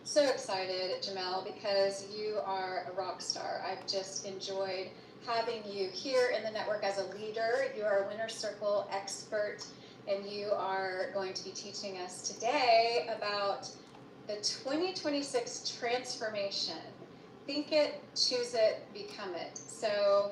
So excited, Jamel, because you are a rock star. I've just enjoyed having you here in the network as a leader. You are a winner circle expert, and you are going to be teaching us today about the 2026 transformation. Think it, choose it, become it. So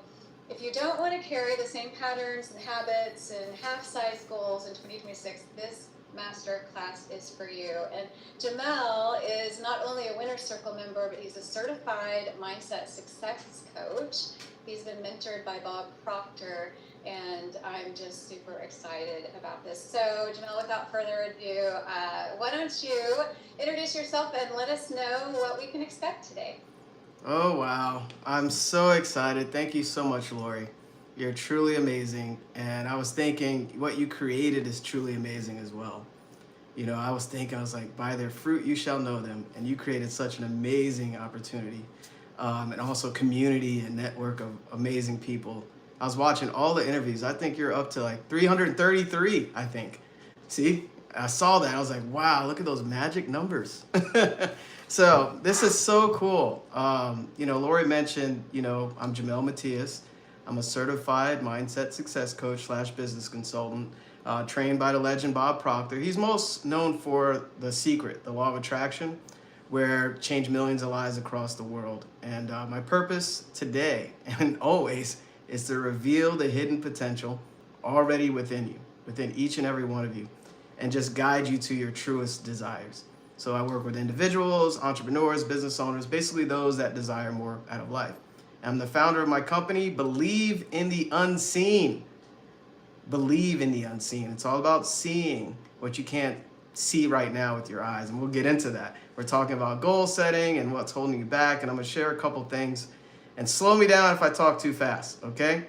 if you don't want to carry the same patterns and habits and half-size goals in 2026, this master class is for you. And Jamel is not only a Winner's Circle member, but he's a certified mindset success coach. He's been mentored by Bob Proctor, and I'm just super excited about this. So Jamel, without further ado, why don't you introduce yourself and let us know what we can expect today. Oh, wow. I'm so excited. Thank you so much, Lori. You're truly amazing. And I was thinking what you created is truly amazing as well. I was thinking, I was like, by their fruit you shall know them. And you created such an amazing opportunity, and also community and network of amazing people. I was watching all the interviews. I think you're up to like 333, I think. See, I saw that. I was like, wow, look at those magic numbers. So this is so cool. Lori mentioned, I'm Jamel Matias. I'm a certified mindset success coach / business consultant, trained by the legend Bob Proctor. He's most known for The Secret, the law of attraction, where change millions of lives across the world. And my purpose today and always is to reveal the hidden potential already within you, within each and every one of you, and just guide you to your truest desires. So I work with individuals, entrepreneurs, business owners, basically those that desire more out of life. I'm the founder of my company, Believe in the Unseen. Believe in the unseen. It's all about seeing what you can't see right now with your eyes, and we'll get into that. We're talking about goal setting and what's holding you back, and I'm going to share a couple things. And slow me down if I talk too fast, okay?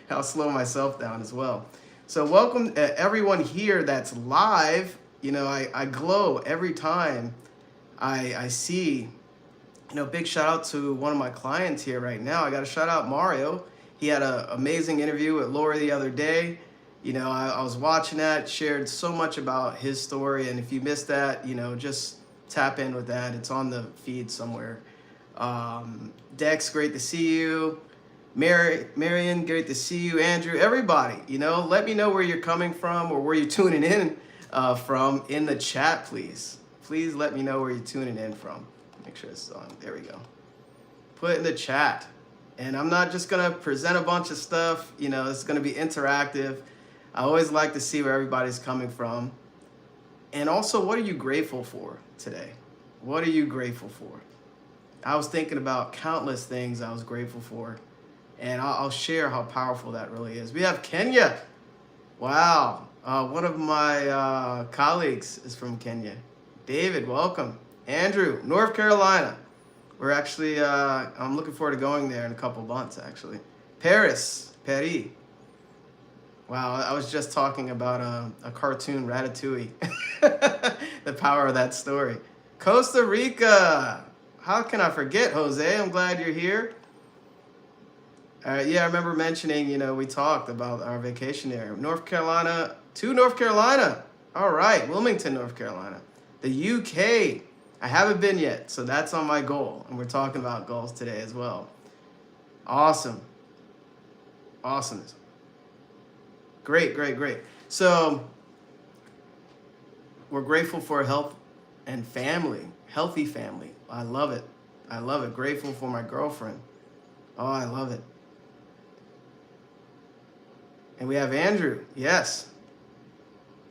I'll slow myself down as well. So welcome everyone here that's live. I glow every time I see, big shout out to one of my clients here right now. I got to shout out Mario. He had an amazing interview with Lori the other day. I was watching that, shared so much about his story. And if you missed that, just tap in with that. It's on the feed somewhere. Dex, great to see you. Marion, great to see you. Andrew, everybody, let me know where you're coming from or where you're tuning in from in the chat, please. Please let me know where you're tuning in from. Make sure it's on. There we go. Put it in the chat. And I'm not just going to present a bunch of stuff. It's going to be interactive. I always like to see where everybody's coming from. And also, what are you grateful for today? What are you grateful for? I was thinking about countless things I was grateful for. And I'll share how powerful that really is. We have Kenya. Wow. One of my colleagues is from Kenya. David, welcome. Andrew, North Carolina. We're actually, I'm looking forward to going there in a couple months, actually. Paris. Wow, I was just talking about a cartoon, Ratatouille. The power of that story. Costa Rica. How can I forget, Jose? I'm glad you're here. Yeah, I remember mentioning, we talked about our vacation there. North Carolina to North Carolina. All right, Wilmington, North Carolina. The UK. I haven't been yet, so that's on my goal. And we're talking about goals today as well. Awesome. Awesomeness. Great. So we're grateful for health and family. Healthy family. I love it. Grateful for my girlfriend. Oh, I love it. And we have Andrew. Yes.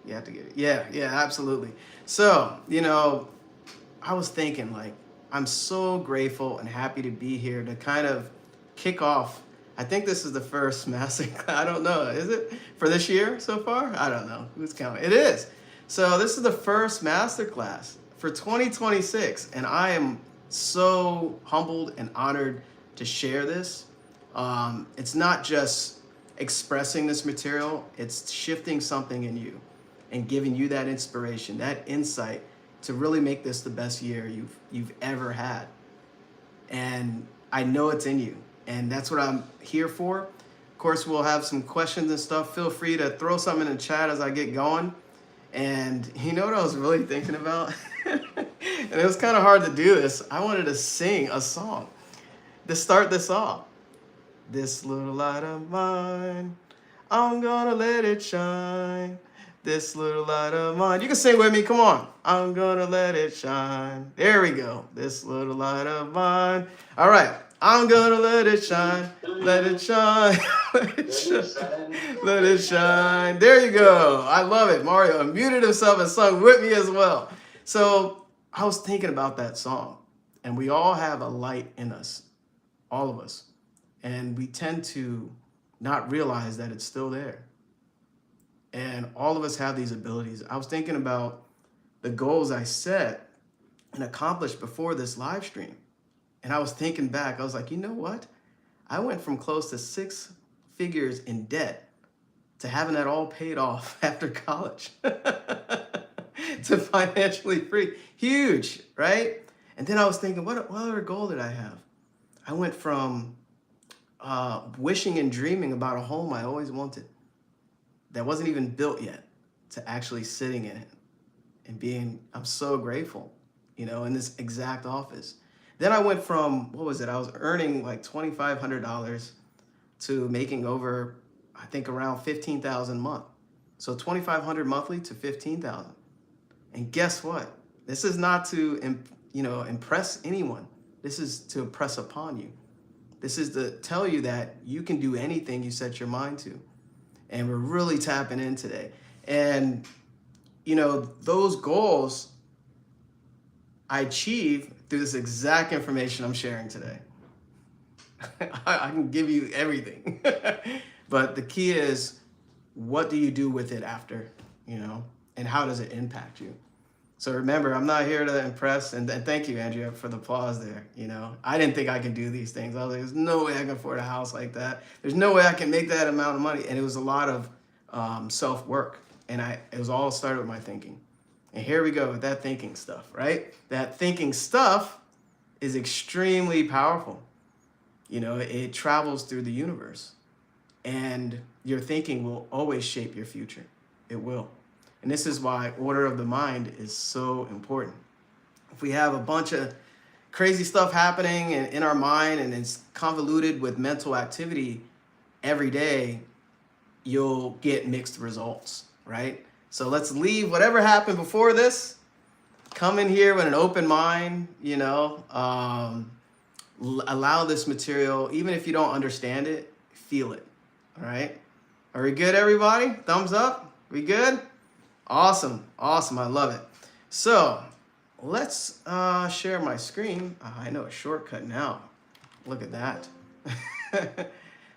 You have to get it. Yeah, absolutely. So, I was thinking, I'm so grateful and happy to be here to kind of kick off. I think this is the first master class. I don't know. Is it for this year so far? I don't know. Who's counting? It is. So this is the first master class for 2026. And I am so humbled and honored to share this. It's not just expressing this material. It's shifting something in you and giving you that inspiration, that insight to really make this the best year you've ever had. And I know it's in you, and that's what I'm here for. Of course, we'll have some questions and stuff. Feel free to throw something in the chat as I get going. And you know what I was really thinking about? And it was kind of hard to do this. I wanted to sing a song to start this off. This little light of mine, I'm gonna let it shine. This little light of mine. You can sing with me. Come on. I'm gonna let it shine. There we go. This little light of mine. All right. I'm gonna let it shine. Let it shine. Let it shine. Let it shine. There you go. I love it. Mario unmuted himself and sung with me as well. So I was thinking about that song, and we all have a light in us, all of us. And we tend to not realize that it's still there. And all of us have these abilities. I was thinking about the goals I set and accomplished before this live stream. And I was thinking back, I was like, you know what? I went from close to 6 figures in debt to having that all paid off after college to financially free. Huge, right? And then I was thinking, what other goal did I have? I went from wishing and dreaming about a home I always wanted that wasn't even built yet to actually sitting in it and being, I'm so grateful, in this exact office. Then I went from, what was it? I was earning like $2,500 to making over, I think around $15,000 a month. So $2,500 monthly to $15,000. And guess what? This is not to, impress anyone. This is to impress upon you. This is to tell you that you can do anything you set your mind to. And we're really tapping in today. And, those goals I achieve through this exact information I'm sharing today. I can give you everything. But the key is, what do you do with it after, and how does it impact you? So remember, I'm not here to impress, and thank you, Andrea, for the applause there. I didn't think I could do these things. I was like, there's no way I can afford a house like that. There's no way I can make that amount of money. And it was a lot of self-work. And it was all started with my thinking. And here we go with that thinking stuff, right? That thinking stuff is extremely powerful. It travels through the universe. And your thinking will always shape your future. It will. And this is why order of the mind is so important. If we have a bunch of crazy stuff happening in our mind and it's convoluted with mental activity every day, you'll get mixed results, right? So let's leave whatever happened before this, come in here with an open mind, allow this material, even if you don't understand it, feel it, all right? Are we good, everybody? Thumbs up? We good? Awesome. I love it. So let's share my screen. I know a shortcut now. Look at that.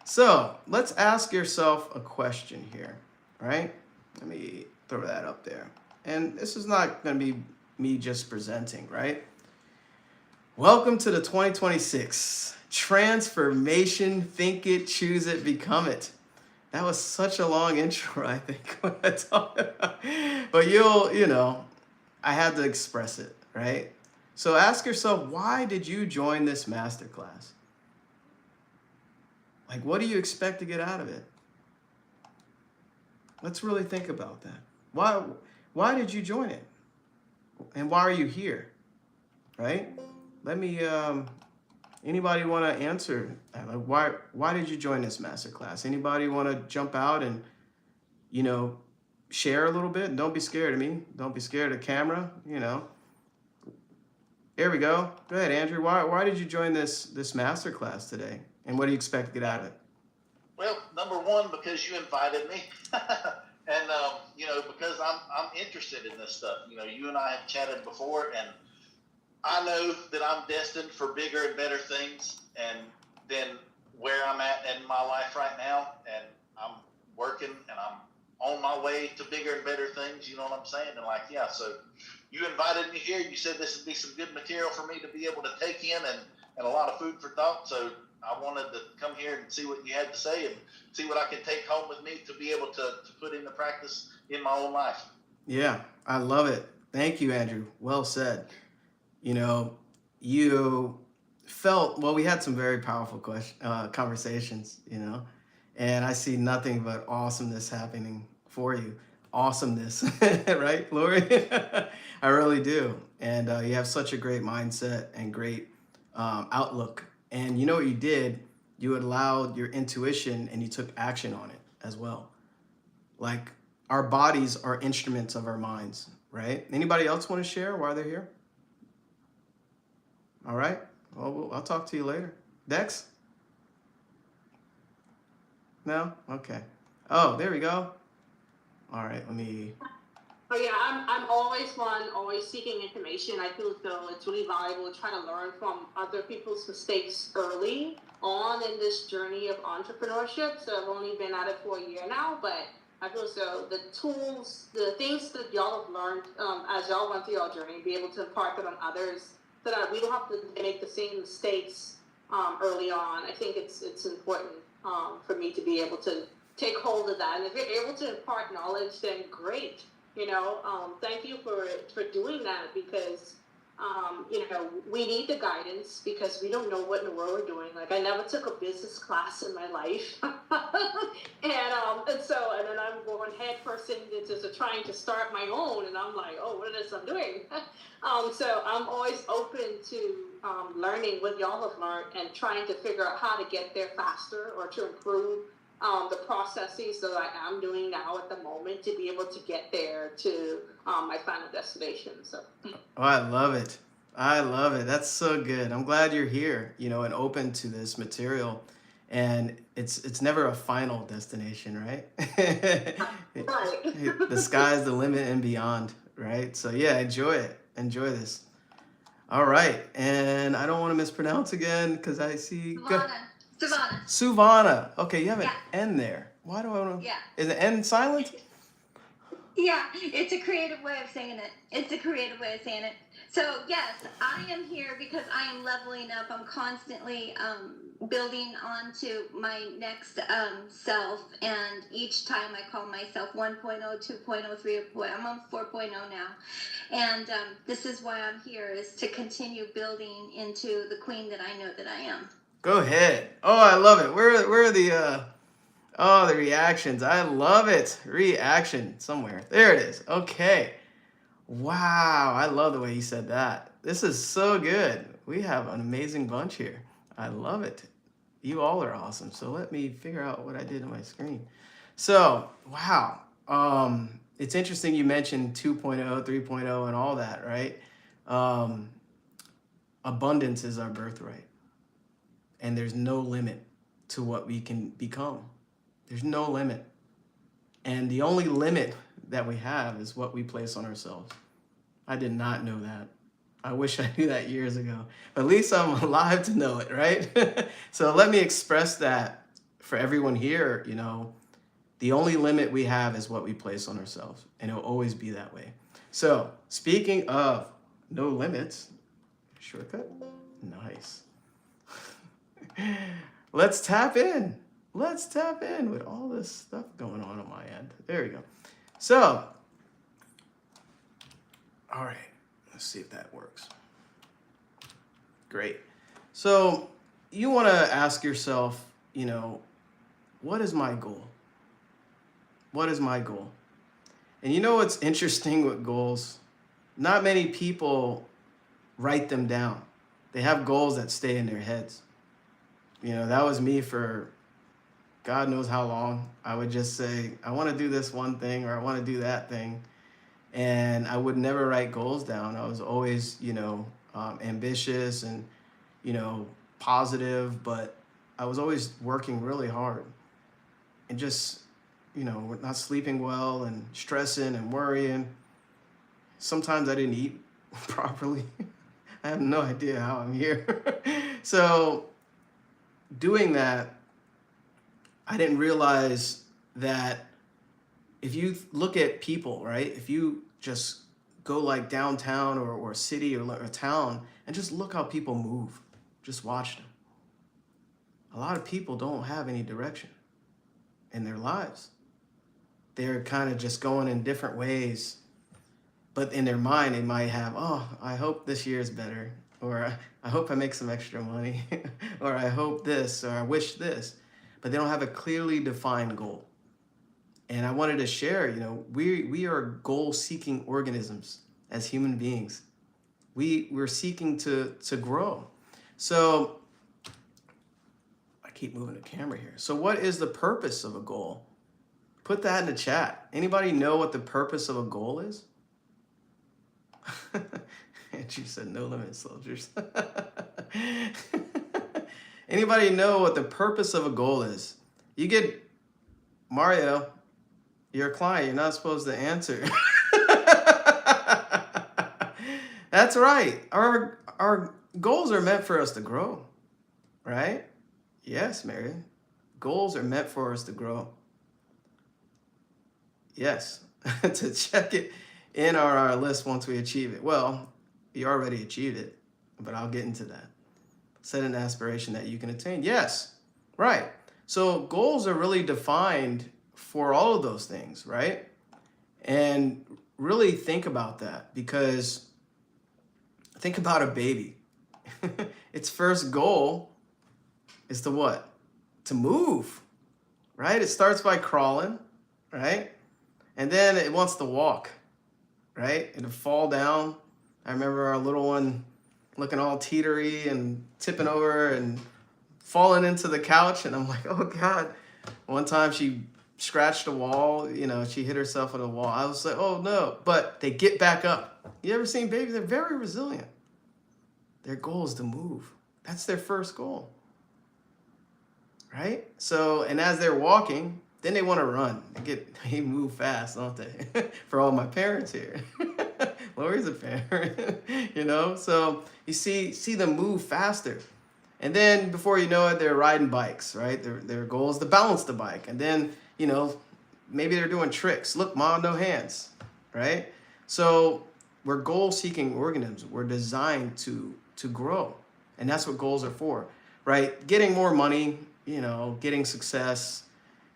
So let's ask yourself a question here, right? Let me throw that up there. And this is not going to be me just presenting, right? Welcome to the 2026 Transformation, Think It, Choose It, Become It. That was such a long intro, I think, when I talked about it. But I had to express it, right? So ask yourself, why did you join this masterclass? Like, what do you expect to get out of it? Let's really think about that. Why did you join it? And why are you here? Right? Let me, anybody want to answer? Like, why did you join this masterclass? Anybody want to jump out and, share a little bit? Don't be scared of me. Don't be scared of camera, There we go. Go ahead, Andrew. Why did you join this masterclass today? And what do you expect to get out of it? Well, number one, because you invited me, and because I'm interested in this stuff. You and I have chatted before, and I know that I'm destined for bigger and better things, and than where I'm at in my life right now, and I'm working, and I'm on my way to bigger and better things. You know what I'm saying? And so you invited me here. You said this would be some good material for me to be able to take in, and a lot of food for thought. So I wanted to come here and see what you had to say and see what I can take home with me to be able to put into practice in my own life. Yeah, I love it. Thank you, Andrew. Well said. You felt, well, we had some very powerful conversations, and I see nothing but awesomeness happening for you. Awesomeness, right, Lori? I really do. And you have such a great mindset and great outlook. And you know what you did? You allowed your intuition and you took action on it as well. Like, our bodies are instruments of our minds, right? Anybody else want to share why they're here? All right. Well, I'll talk to you later. Dex? No? Okay. Oh, there we go. All right, let me. Oh yeah, I'm always one, always seeking information. I feel as though it's really valuable to try to learn from other people's mistakes early on in this journey of entrepreneurship. So I've only been at it for a year now, but I feel as though the tools, the things that y'all have learned as y'all went through your journey, be able to impart that on others, so that we don't have to make the same mistakes early on. I think it's important for me to be able to take hold of that. And if you're able to impart knowledge, then great. Thank you for doing that, because we need the guidance, because we don't know what in the world we're doing. Like, I never took a business class in my life. And then I'm going head first into trying to start my own, and I'm like, oh, what is I'm doing? So I'm always open to learning what y'all have learned and trying to figure out how to get there faster or to improve the processes that I am doing now at the moment to be able to get there to my final destination. So. Oh, I love it. I love it. That's so good. I'm glad you're here, and open to this material. And it's never a final destination, right? Right. The sky's the limit and beyond, right? So yeah, enjoy it. Enjoy this. All right. And I don't want to mispronounce again because I see. Savannah. Suvana. Okay, you have an Yeah. N there. Why do I want to? Yeah. Is the N silent? Yeah, it's a creative way of saying it. So yes, I am here because I am leveling up. I'm constantly building onto my next self, and each time I call myself 1.0, 2.0, 3.0. I'm on 4.0 now, and this is why I'm here, is to continue building into the queen that I know that I am. Go ahead. Oh, I love it. Where are the the reactions? I love it. Reaction somewhere. There it is. Okay. Wow, I love the way you said that. This is so good. We have an amazing bunch here. I love it. You all are awesome. So let me figure out what I did on my screen. So, wow. It's interesting you mentioned 2.0, 3.0 and all that, right? Abundance is our birthright. And there's no limit to what we can become. There's no limit. And the only limit that we have is what we place on ourselves. I did not know that. I wish I knew that years ago. But at least I'm alive to know it, right? So let me express that for everyone here. The only limit we have is what we place on ourselves. And it'll always be that way. So speaking of no limits, shortcut, nice. Let's tap in. Let's tap in with all this stuff going on my end. There we go. So, all right, let's see if that works. Great. So you want to ask yourself, what is my goal? What is my goal? And you know what's interesting with goals? Not many people write them down. They have goals that stay in their heads. That was me for God knows how long. I would just say, I want to do this one thing, or I want to do that thing. And I would never write goals down. I was always, ambitious and, positive, but I was always working really hard and just, not sleeping well and stressing and worrying. Sometimes I didn't eat properly. I have no idea how I'm here. So doing that, I didn't realize that if you look at people, right? If you just go like downtown or a city or a town and just look how people move, just watch them. A lot of people don't have any direction in their lives. They're kind of just going in different ways, but in their mind, they might have, oh, I hope this year is better, or I hope I make some extra money, or I hope this, or I wish this, but they don't have a clearly defined goal. And I wanted to share, we are goal-seeking organisms as human beings. We're seeking to grow. So I keep moving the camera here. So what is the purpose of a goal? Put that in the chat. Anybody know what the purpose of a goal is? Andrew said no limit soldiers. Anybody know what the purpose of a goal is? You get Mario, you're a client, you're not supposed to answer. That's right. Our goals are meant for us to grow, right? Yes, Mary. Goals are meant for us to grow. Yes, to check it in our list once we achieve it. Well, you already achieved it, but I'll get into that. Set an aspiration that you can attain. Yes, right. So goals are really defined for all of those things, right? And really think about that, because think about a baby. Its first goal is to what? To move, right? It starts by crawling, right? And then it wants to walk, right? It'll fall down. I remember our little one looking all teetery and tipping over and falling into the couch. And I'm like, oh God. One time she scratched a wall, you know, she hit herself on the wall. I was like, oh no, but they get back up. You ever seen babies? They're very resilient. Their goal is to move. That's their first goal, right? So, and as they're walking, then they want to run. They move fast, don't they? For all my parents here. Lori's a parent, you know? So you see them move faster. And then before you know it, they're riding bikes, right? Their goal is to balance the bike. And then, you know, maybe they're doing tricks. Look, Mom, no hands, right? So we're goal-seeking organisms. We're designed to grow. And that's what goals are for, right? Getting more money, you know, getting success,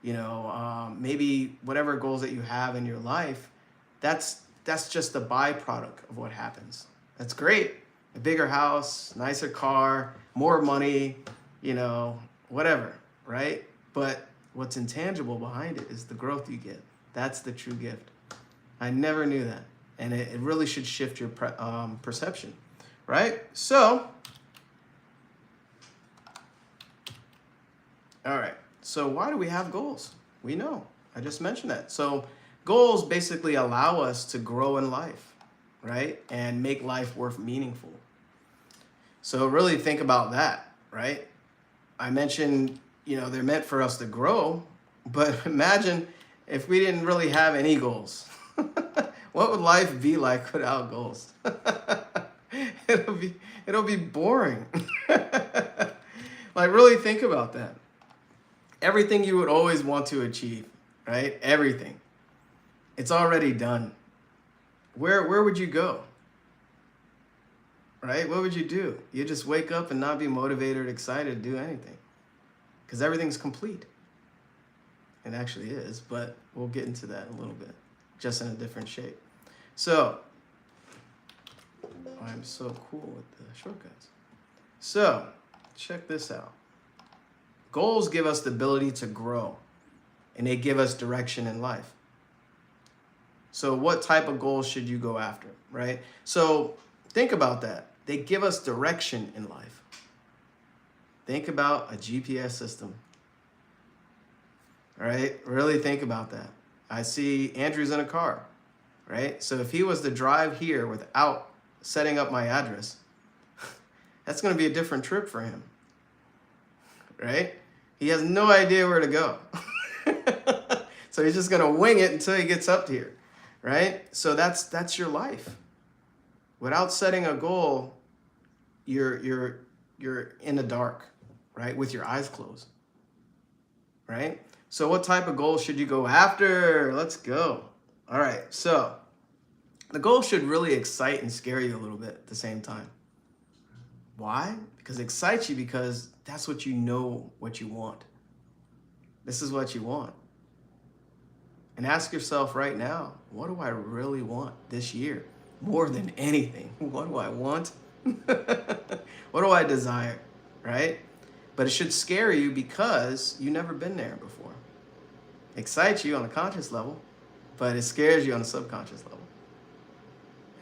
you know, maybe whatever goals that you have in your life, that's just the byproduct of what happens. That's great. A bigger house, nicer car, more money, you know, whatever, right? But what's intangible behind it is the growth you get. That's the true gift. I never knew that. And it really should shift your perception, right? So, all right. So why do we have goals? We know. I just mentioned that. So goals basically allow us to grow in life, right? And make life worth meaningful. So really think about that, right? I mentioned, you know, they're meant for us to grow, but imagine if we didn't really have any goals. What would life be like without goals? It'll be boring. Like, really think about that. Everything you would always want to achieve, right? Everything. It's already done. Where would you go? Right? What would you do? You just wake up and not be motivated or excited to do anything, because everything's complete. It actually is, but we'll get into that in a little bit, just in a different shape. So, I'm so cool with the shortcuts. So, check this out. Goals give us the ability to grow, and they give us direction in life. So what type of goals should you go after, right? So think about that. They give us direction in life. Think about a GPS system, right? Really think about that. I see Andrew's in a car, right? So if he was to drive here without setting up my address, that's going to be a different trip for him, right? He has no idea where to go. So he's just going to wing it until he gets up here, right? So that's your life. Without setting a goal, you're in the dark, right? With your eyes closed, right? So what type of goal should you go after? Let's go. All right. So the goal should really excite and scare you a little bit at the same time. Why? Because it excites you, because that's what you know what you want. This is what you want. And ask yourself right now, what do I really want this year? More than anything, what do I want? What do I desire, right? But it should scare you because you've never been there before. It excites you on a conscious level, but it scares you on a subconscious level.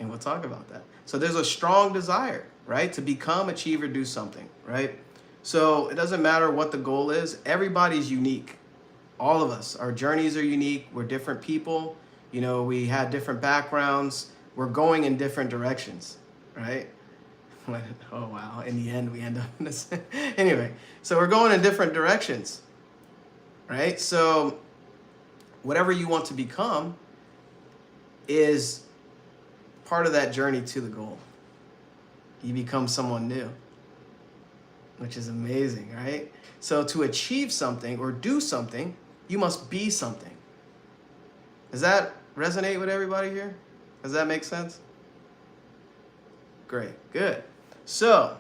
And we'll talk about that. So there's a strong desire, right, to become, achieve, or do something, right? So it doesn't matter what the goal is. Everybody's unique. All of us, our journeys are unique. We're different people. You know, we had different backgrounds. We're going in different directions, right? Oh, wow. In the end, we end up in this. Anyway, so we're going in different directions, right? So whatever you want to become is part of that journey to the goal. You become someone new, which is amazing, right? So to achieve something or do something, you must be something. Does that resonate with everybody here? Does that make sense? Great, good. So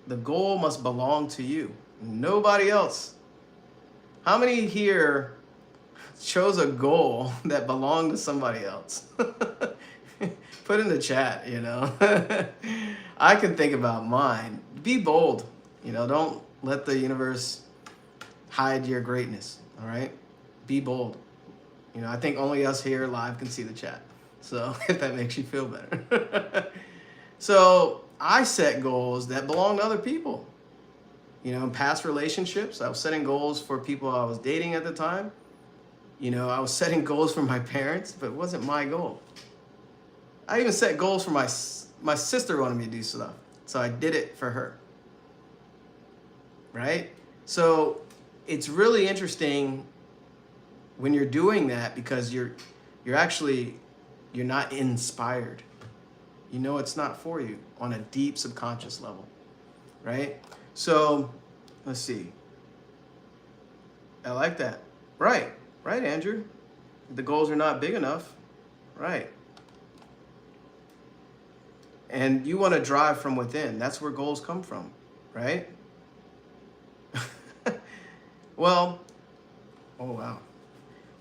the goal must belong to you, nobody else. How many here chose a goal that belonged to somebody else? Put in the chat, you know. I can think about mine. Be bold, you know, don't let the universe hide your greatness, all right? Be bold. You know, I think only us here live can see the chat. So if that makes you feel better. So I set goals that belong to other people. You know, in past relationships, I was setting goals for people I was dating at the time. You know, I was setting goals for my parents, but it wasn't my goal. I even set goals for my sister wanted me to do stuff. So I did it for her. Right? So it's really interesting when you're doing that because you're not inspired. You know it's not for you on a deep subconscious level. Right? So let's see. I like that. Right, Andrew. The goals are not big enough. Right. And you want to drive from within. That's where goals come from, right? Well, oh wow.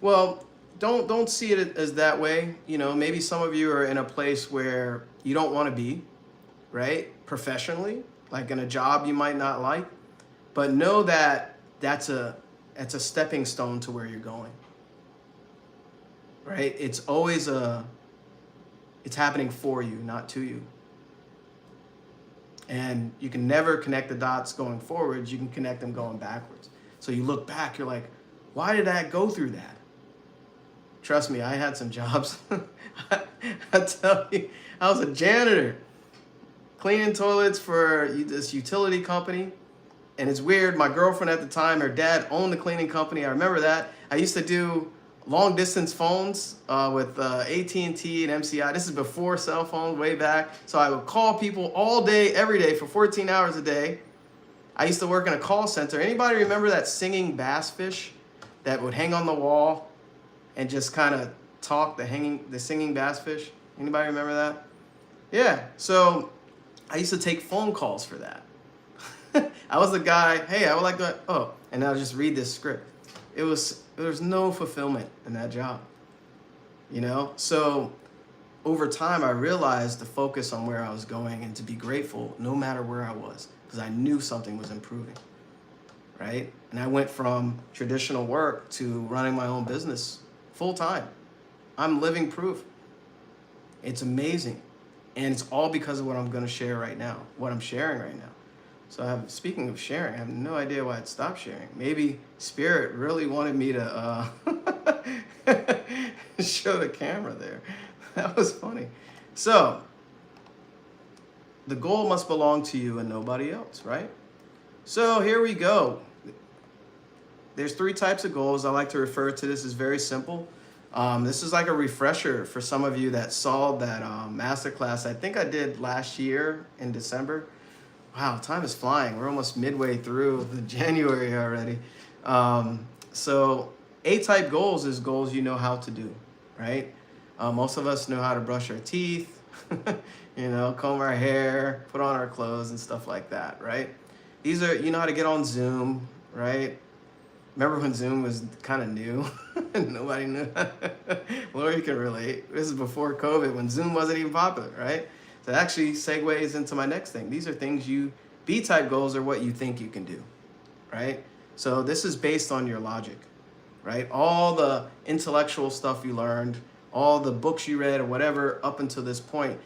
Well, don't see it as that way. You know, maybe some of you are in a place where you don't want to be, right? Professionally, like in a job you might not like, but know that that's a stepping stone to where you're going. Right? It's happening for you, not to you. And you can never connect the dots going forwards. You can connect them going backwards. So you look back, you're like, why did I go through that? Trust me, I had some jobs. I tell you, I was a janitor, cleaning toilets for this utility company. And it's weird, my girlfriend at the time, her dad owned the cleaning company. I remember that. I used to do long distance phones with AT&T and MCI. This is before cell phones, way back. So I would call people all day, every day for 14 hours a day. I used to work in a call center. Anybody remember that singing bass fish that would hang on the wall and just kind of talk, the singing bass fish? Anybody remember that? Yeah, so I used to take phone calls for that. I was the guy, hey, I would like to, and I'll just read this script. There was no fulfillment in that job, you know? So over time, I realized to focus on where I was going and to be grateful no matter where I was, because I knew something was improving, right? And I went from traditional work to running my own business full time. I'm living proof. It's amazing. And it's all because of what I'm going to share right now, what I'm sharing right now. So speaking of sharing, I have no idea why I'd stop sharing. Maybe Spirit really wanted me to show the camera there. That was funny. So the goal must belong to you and nobody else, right? So here we go. There's 3 types of goals. I like to refer to this as very simple. This is like a refresher for some of you that saw that masterclass I think I did last year in December. Wow, time is flying. We're almost midway through the January already. So A-type goals is goals you know how to do, right? Most of us know how to brush our teeth, you know, comb our hair, put on our clothes and stuff like that, right? These are, you know how to get on Zoom, right? Remember when Zoom was kind of new? Nobody knew. Lori can relate. This is before COVID when Zoom wasn't even popular, right? So that actually segues into my next thing. These are things B-type goals are what you think you can do, right? So this is based on your logic, right? All the intellectual stuff you learned, all the books you read or whatever up until this point,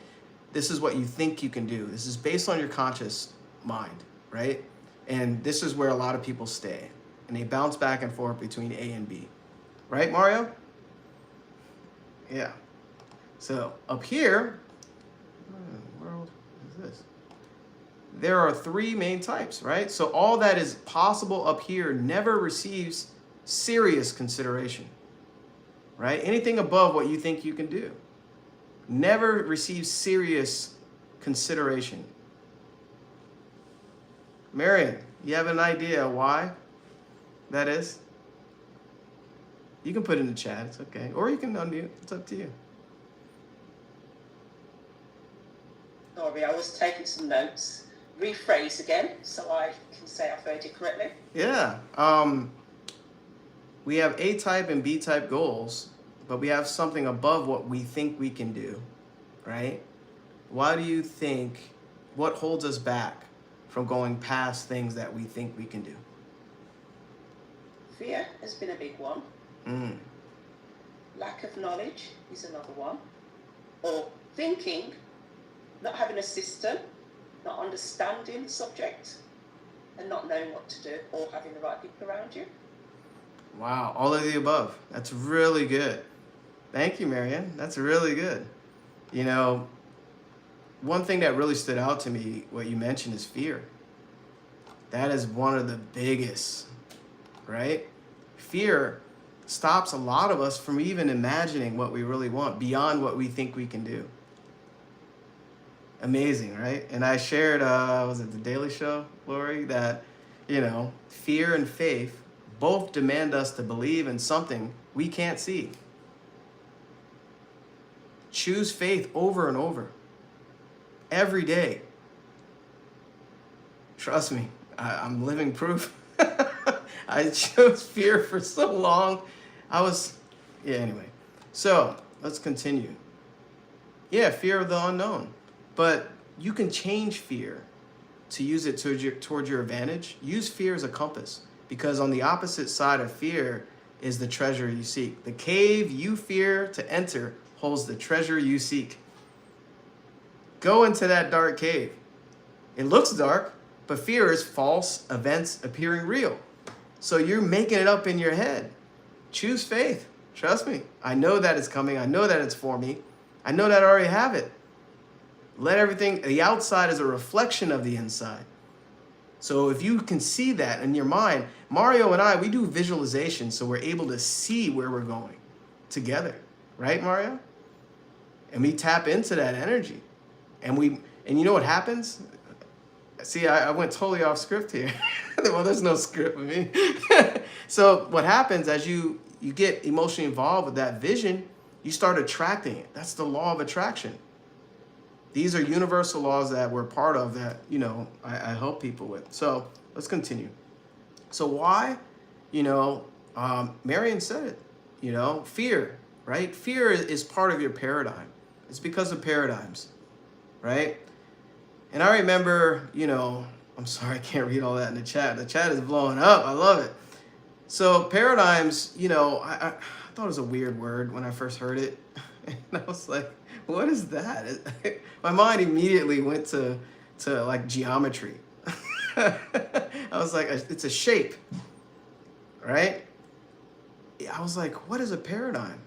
this is what you think you can do. This is based on your conscious mind, right? And this is where a lot of people stay. And they bounce back and forth between A and B. Right, Mario? Yeah. So up here, what in the world is this? There are 3 main types, right? So all that is possible up here never receives serious consideration, right? Anything above what you think you can do never receives serious consideration. Marion, you have an idea why that is? You can put it in the chat, it's okay. Or you can unmute, it's up to you. Sorry, I was taking some notes. Rephrase again so I can say I've heard it correctly. Yeah. We have A-type and B-type goals, but we have something above what we think we can do, right? Why do you think, what holds us back from going past things that we think we can do? Fear has been a big one. Lack of knowledge is another one. Or thinking, not having a system, not understanding the subject, and not knowing what to do, or having the right people around you. Wow, all of the above. That's really good. Thank you, Marianne. That's really good. You know, one thing that really stood out to me, what you mentioned, is fear. That is one of the biggest, right? Fear stops a lot of us from even imagining what we really want beyond what we think we can do. Amazing, right? And I shared, was it The Daily Show, Lori, that, you know, fear and faith both demand us to believe in something we can't see. Choose faith over and over, every day. Trust me, I'm living proof. I chose fear for so long. Anyway. So, let's continue. Yeah, fear of the unknown. But you can change fear to use it towards your advantage. Use fear as a compass, because on the opposite side of fear is the treasure you seek. The cave you fear to enter holds the treasure you seek. Go into that dark cave. It looks dark, but fear is false events appearing real. So you're making it up in your head. Choose faith. Trust me. I know that it's coming. I know that it's for me. I know that I already have it. Let everything, the outside is a reflection of the inside. So if you can see that in your mind, Mario and I, we do visualization so we're able to see where we're going together. Right, Mario? And we tap into that energy. And you know what happens? See, I went totally off script here. Well, there's no script with me. So what happens as you get emotionally involved with that vision, you start attracting it. That's the law of attraction. These are universal laws that we're part of that, you know, I help people with. So let's continue. So why, you know, Marion said it, you know, fear, right? Fear is part of your paradigm. It's because of paradigms, right? And I remember, you know, I'm sorry, I can't read all that in the chat. The chat is blowing up. I love it. So paradigms, you know, I thought it was a weird word when I first heard it. And I was like, what is that? My mind immediately went to like geometry. I was like, it's a shape, right? I was like, what is a paradigm?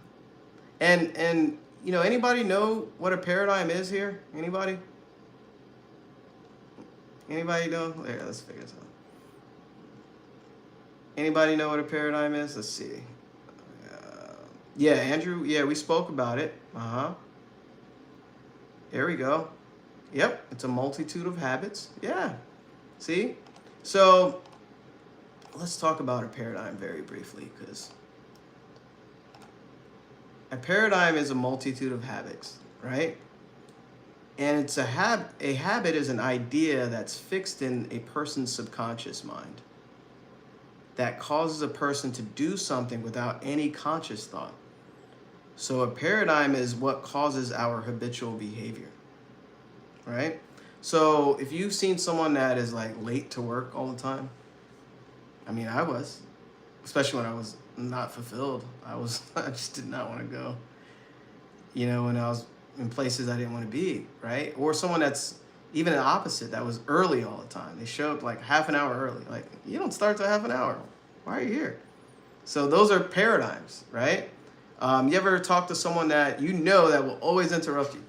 And you know, anybody know what a paradigm is here? Anybody? Anybody know? There, let's figure this out. Anybody know what a paradigm is? Let's see. Yeah, Andrew. Yeah, we spoke about it. There we go. Yep, it's a multitude of habits. Yeah. See? So let's talk about a paradigm very briefly, because a paradigm is a multitude of habits, right? And it's a habit is an idea that's fixed in a person's subconscious mind that causes a person to do something without any conscious thought. So a paradigm is what causes our habitual behavior, right? So if you've seen someone that is like late to work all the time, I mean, I was, especially when I was not fulfilled. I just did not want to go. you know, when I was in places I didn't want to be, right? Or someone that's even the opposite, that was early all the time. They show up like half an hour early. Like, you don't start till half an hour. Why are you here? So those are paradigms, right? You ever talk to someone that you know that will always interrupt you?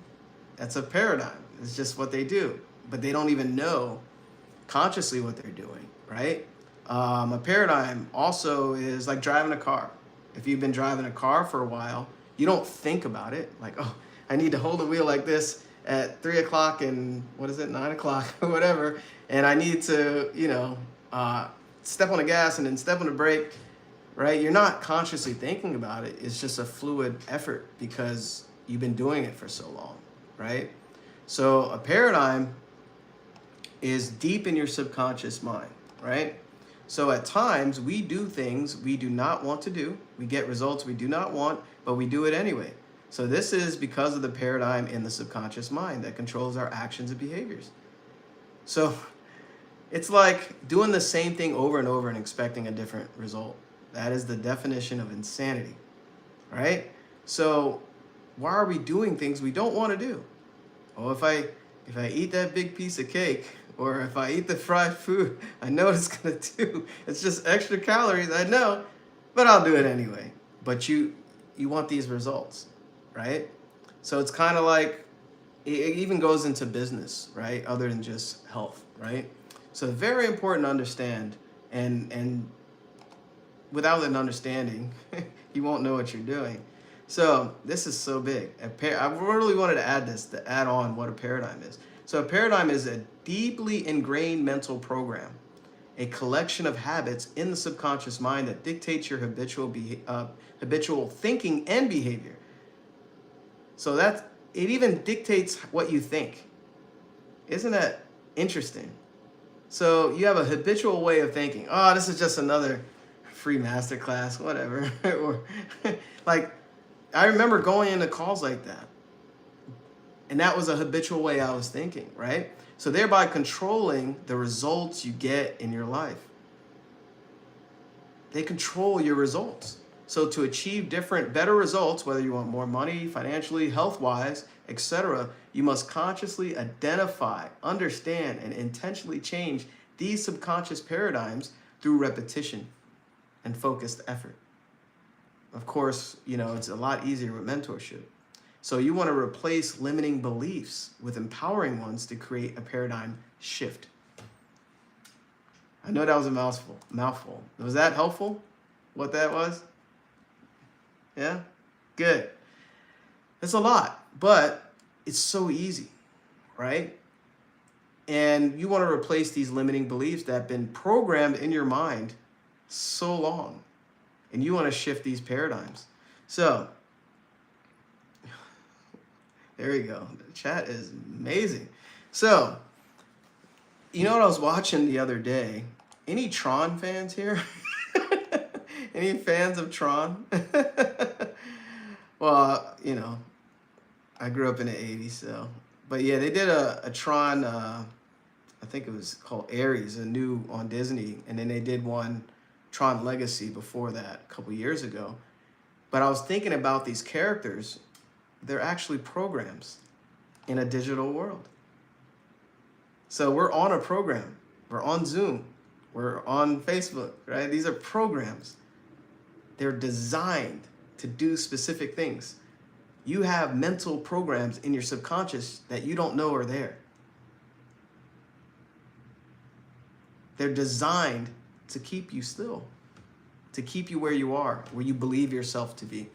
That's a paradigm. It's just what they do, but they don't even know consciously what they're doing, right? A paradigm also is like driving a car. If you've been driving a car for a while, you don't think about it. Like, oh, I need to hold the wheel like this at 3 o'clock and 9 o'clock or whatever. And I need to, step on the gas and then step on the brake, right? You're not consciously thinking about it. It's just a fluid effort because you've been doing it for so long, right? So a paradigm is deep in your subconscious mind, right? So at times we do things we do not want to do. We get results we do not want, but we do it anyway. So this is because of the paradigm in the subconscious mind that controls our actions and behaviors. So it's like doing the same thing over and over and expecting a different result. That is the definition of insanity, right? So why are we doing things we don't want to do? Oh, if I eat that big piece of cake, or if I eat the fried food, I know what it's gonna do. It's just extra calories, I know, but I'll do it anyway. But you want these results, right? So it's kind of like, it even goes into business, right? Other than just health, right? So very important to understand, and without an understanding, you won't know what you're doing. So this is so big. I really wanted to add on what a paradigm is. So a paradigm is a deeply ingrained mental program, a collection of habits in the subconscious mind that dictates your habitual thinking and behavior. So it even dictates what you think. Isn't that interesting? So you have a habitual way of thinking. Oh, this is just another free masterclass, whatever. Or like, I remember going into calls like that. And that was a habitual way I was thinking, right? So thereby controlling the results you get in your life. They control your results. So to achieve better results, whether you want more money, financially, health-wise, etc., you must consciously identify, understand, and intentionally change these subconscious paradigms through repetition and focused effort. Of course, it's a lot easier with mentorship. So you want to replace limiting beliefs with empowering ones to create a paradigm shift. I know that was a mouthful. Was that helpful? What that was? Yeah? Good. It's a lot, but it's so easy, right? And you want to replace these limiting beliefs that have been programmed in your mind so long. And you want to shift these paradigms. So, there you go. The chat is amazing. So, you know what I was watching the other day? Any Tron fans here? Any fans of Tron? Well, I grew up in the 80s, so. But yeah, they did a Tron, I think it was called Ares, a new on Disney. And then they did one, Tron Legacy, before that, a couple years ago. But I was thinking about these characters. They're actually programs in a digital world. So we're on a program. We're on Zoom. We're on Facebook, right? These are programs. They're designed to do specific things. You have mental programs in your subconscious that you don't know are there. They're designed to keep you still, to keep you where you are, where you believe yourself to be.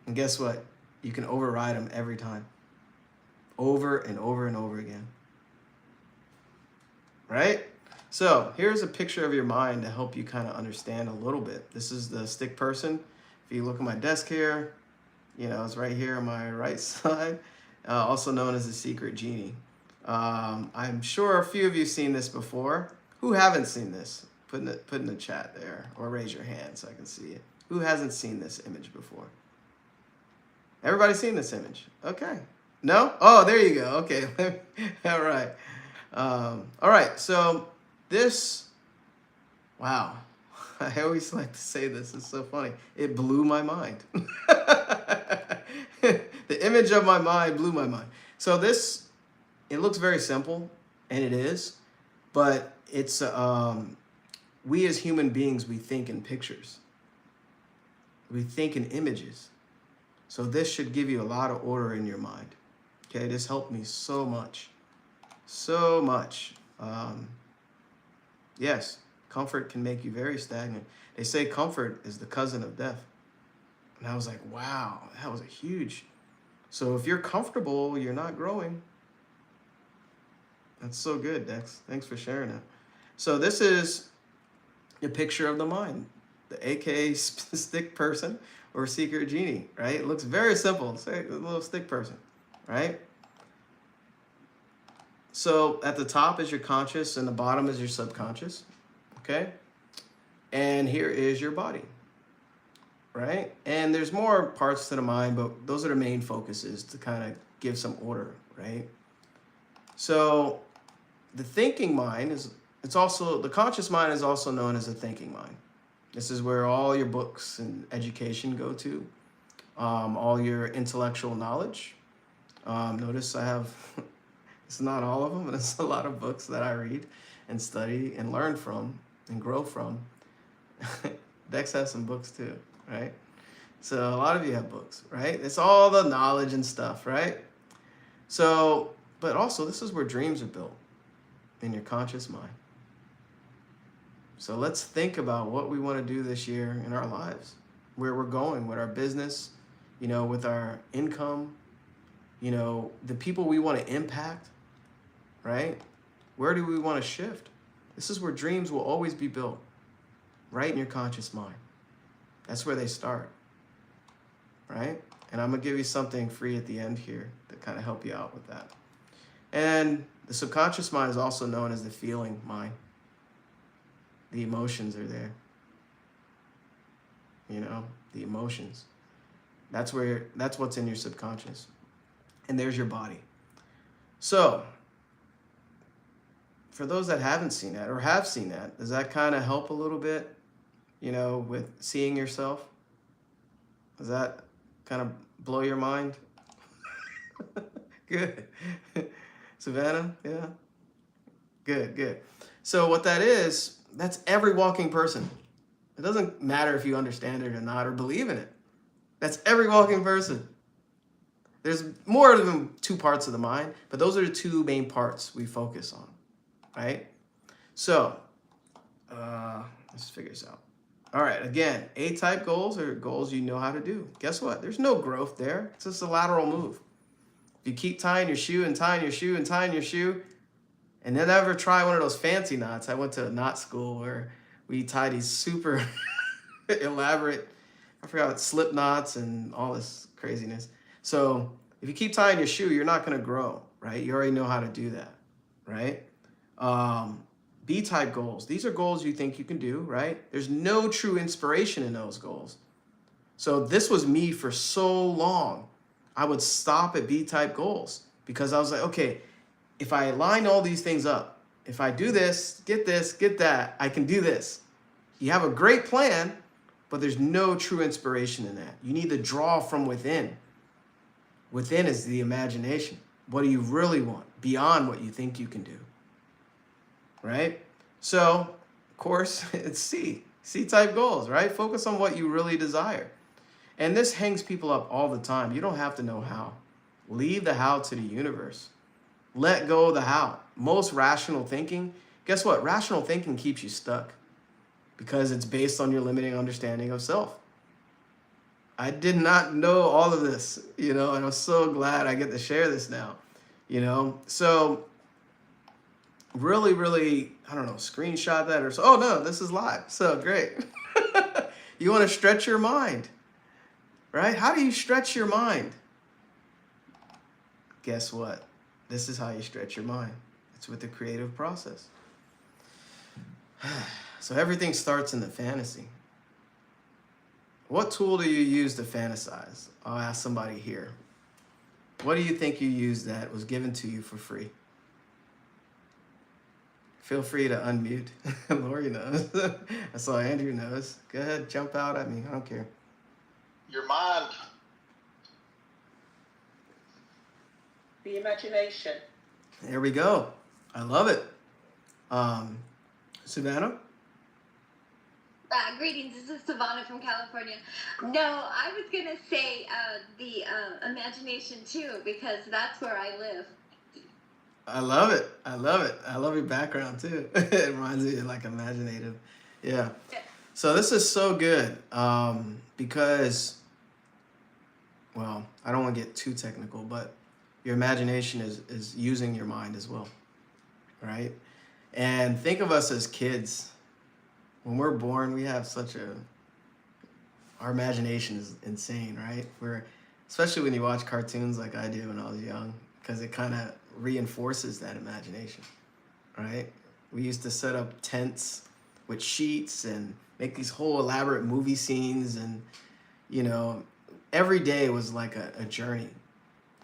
And guess what? You can override them every time. Over and over and over again. Right? So here's a picture of your mind to help you kind of understand a little bit. This is the stick person. If you look at my desk here, it's right here on my right side, also known as the secret genie. I'm sure a few of you have seen this before. Who haven't seen this? Put in the chat there, or raise your hand so I can see it. Who hasn't seen this image before? Everybody seen this image? Okay. No? Oh, there you go. Okay. All right. So this, wow. I always like to say this, it's so funny. It blew my mind. The image of my mind blew my mind. So this, it looks very simple, and it is, but it's, we as human beings, we think in pictures. We think in images. So this should give you a lot of order in your mind. Okay, this helped me so much. So much. Yes, comfort can make you very stagnant. They say comfort is the cousin of death. And I was like, wow, that was a huge. So if you're comfortable, you're not growing. That's so good, Dex. Thanks for sharing that. So this is a picture of the mind, the AKA stick person or secret genie, right? It looks very simple. It's a little stick person, right? So at the top is your conscious and the bottom is your subconscious, okay? And here is your body, right? And there's more parts to the mind, but those are the main focuses to kind of give some order, right? So the thinking mind is, it's also, the conscious mind is also known as a thinking mind. This is where all your books and education go to, all your intellectual knowledge. Notice I have, it's not all of them, but it's a lot of books that I read and study and learn from and grow from. Dex has some books too, right? So a lot of you have books, right? It's all the knowledge and stuff, right? So, but also this is where dreams are built, in your conscious mind. So let's think about what we want to do this year in our lives, where we're going with our business, you know, with our income, you know, the people we want to impact, right? Where do we want to shift? This is where dreams will always be built, right in your conscious mind. That's where they start, right? And I'm going to give you something free at the end here to kind of help you out with that. And the subconscious mind is also known as the feeling mind. The emotions are there. You know, the emotions. That's what's in your subconscious. And there's your body. So, for those that haven't seen that or have seen that, does that kind of help a little bit, you know, with seeing yourself? Does that kind of blow your mind? Good. Savannah, yeah? Good, good. So what that is, that's every walking person. It doesn't matter if you understand it or not or believe in it. That's every walking person. There's more than two parts of the mind, but those are the two main parts we focus on, right? So, let's figure this out. All right, again, A-type goals are goals you know how to do. Guess what? There's no growth there. It's just a lateral move. If you keep tying your shoe and tying your shoe and tying your shoe, and then ever try one of those fancy knots. I went to a knot school where we tie these super elaborate, I forgot, slip knots and all this craziness. So if you keep tying your shoe, you're not going to grow, right? You already know how to do that, right? B-type goals. These are goals you think you can do, right? There's no true inspiration in those goals. So this was me for so long. I would stop at B-type goals because I was like, okay, if I line all these things up, if I do this, get that, I can do this. You have a great plan, but there's no true inspiration in that. You need to draw from within. Within is the imagination. What do you really want beyond what you think you can do? Right? So, of course, it's C-type goals, right? Focus on what you really desire. And this hangs people up all the time. You don't have to know how. Leave the how to the universe. Let go of the how. Most rational thinking, guess what? Rational thinking keeps you stuck because it's based on your limiting understanding of self. I did not know all of this, you know, and I'm so glad I get to share this now, you know. So really, really, I don't know, screenshot that or so. Oh no, this is live. So great. You want to stretch your mind, right? How do you stretch your mind? Guess what? This is how you stretch your mind. It's with the creative process. So everything starts in the fantasy. What tool do you use to fantasize? I'll ask somebody here. What do you think you used that was given to you for free? Feel free to unmute. Lori knows. I saw Andrew knows. Go ahead, jump out at me. I don't care. Your mind. The imagination. There we go. I love it. Savannah? Greetings, this is Savannah from California. No, I was going to say the imagination too, because that's where I live. I love it. I love it. I love your background too. It reminds me of like imaginative. Yeah. So this is so good because, well, I don't want to get too technical, but your imagination is using your mind as well, right? And think of us as kids. When we're born, we have our imagination is insane, right? Especially when you watch cartoons like I do when I was young, because it kind of reinforces that imagination, right? We used to set up tents with sheets and make these whole elaborate movie scenes, and every day was like a journey.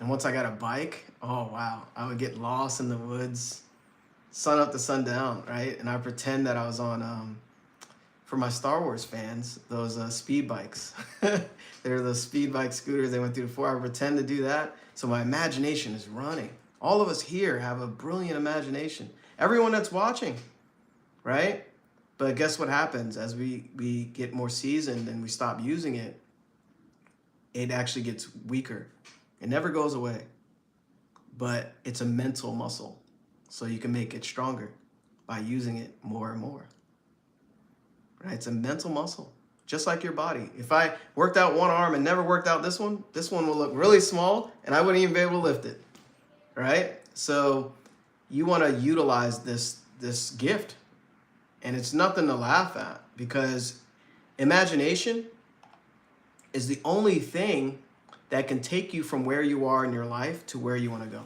And once I got a bike, oh wow, I would get lost in the woods, sun up to sundown, right? And I pretend that I was on for my Star Wars fans, those speed bikes. They're those speed bike scooters they went through before. I pretend to do that, so my imagination is running. All of us here have a brilliant imagination. Everyone that's watching, right? But guess what happens as we get more seasoned and we stop using it? It actually gets weaker. It never goes away, but it's a mental muscle. So you can make it stronger by using it more and more. Right? It's a mental muscle, just like your body. If I worked out one arm and never worked out this one will look really small and I wouldn't even be able to lift it. Right? So you want to utilize this gift, and it's nothing to laugh at, because imagination is the only thing that can take you from where you are in your life to where you want to go.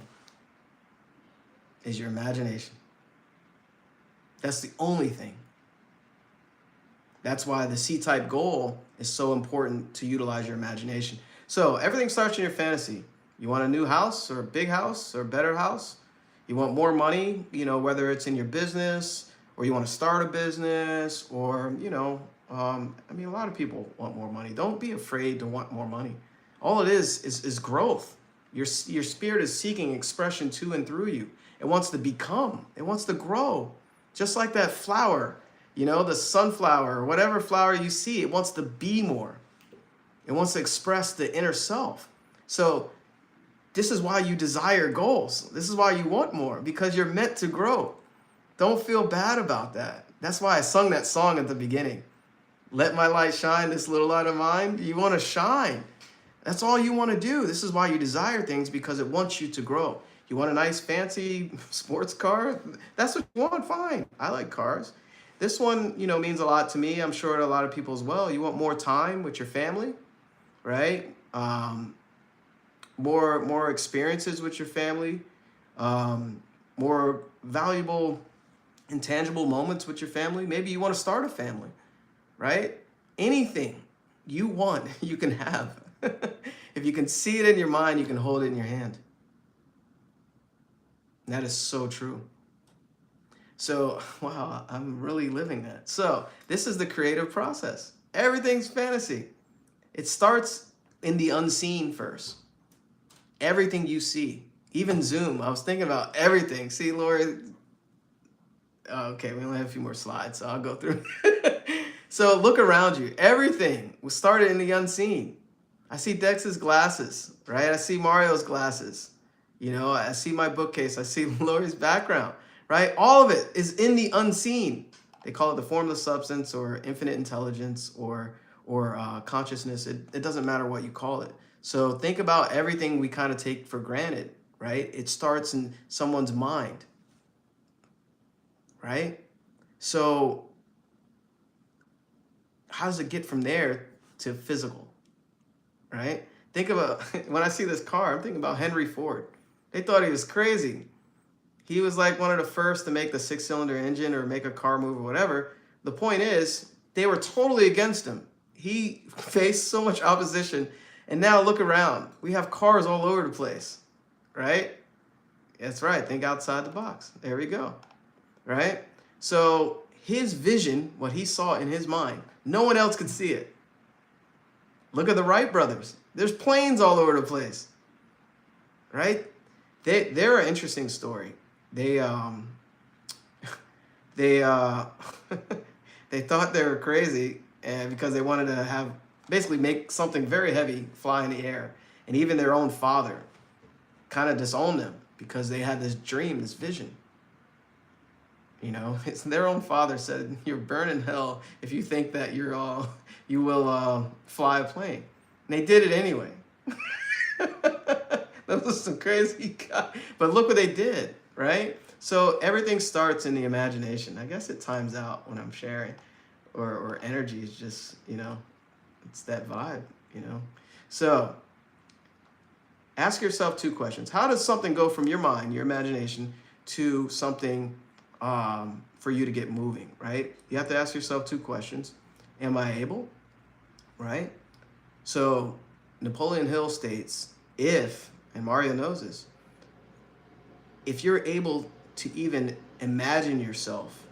Is your imagination. That's the only thing. That's why the C-type goal is so important, to utilize your imagination. So everything starts in your fantasy. You want a new house or a big house or a better house? You want more money, whether it's in your business or you want to start a business, or, a lot of people want more money. Don't be afraid to want more money. All it is growth. Your spirit is seeking expression to and through you. It wants to become. It wants to grow. Just like that flower, the sunflower or whatever flower you see, it wants to be more. It wants to express the inner self. So this is why you desire goals. This is why you want more, because you're meant to grow. Don't feel bad about that. That's why I sung that song at the beginning. Let my light shine, this little light of mine. You want to shine. That's all you want to do. This is why you desire things, because it wants you to grow. You want a nice, fancy sports car? That's what you want, fine. I like cars. This one, means a lot to me. I'm sure to a lot of people as well. You want more time with your family, right? More experiences with your family, more valuable, intangible moments with your family. Maybe you want to start a family, right? Anything you want, you can have. If you can see it in your mind, you can hold it in your hand. And that is so true. So, wow, I'm really living that. So this is the creative process. Everything's fantasy. It starts in the unseen first. Everything you see, even Zoom. I was thinking about everything. See, Lori? Okay, we only have a few more slides, so I'll go through. So look around you. Everything was started in the unseen. I see Dex's glasses, right? I see Mario's glasses. I see my bookcase. I see Lori's background, right? All of it is in the unseen. They call it the formless substance, or infinite intelligence, or consciousness. It doesn't matter what you call it. So think about everything we kind of take for granted, right? It starts in someone's mind, right? So how does it get from there to physical, right? Think about, when I see this car, I'm thinking about Henry Ford. They thought he was crazy. He was like one of the first to make the 6-cylinder engine or make a car move or whatever. The point is, they were totally against him. He faced so much opposition. And now look around. We have cars all over the place, right? That's right. Think outside the box. There we go, right? So his vision, what he saw in his mind, no one else could see it. Look at the Wright brothers. There's planes all over the place, right? They're an interesting story. They they they thought they were crazy, and because they wanted to have basically make something very heavy fly in the air, and even their own father kind of disowned them because they had this dream, this vision. You know, it's their own father said, "You're burning hell if you think that you will fly a plane." And they did it anyway. That was some crazy guy. But look what they did, right? So everything starts in the imagination. I guess it times out when I'm sharing, or energy is just, it's that vibe, So ask yourself 2 questions. How does something go from your mind, your imagination, to something for you to get moving, right? You have to ask yourself 2 questions. Am I able, right? So Napoleon Hill states, and Mario knows this, if you're able to even imagine yourself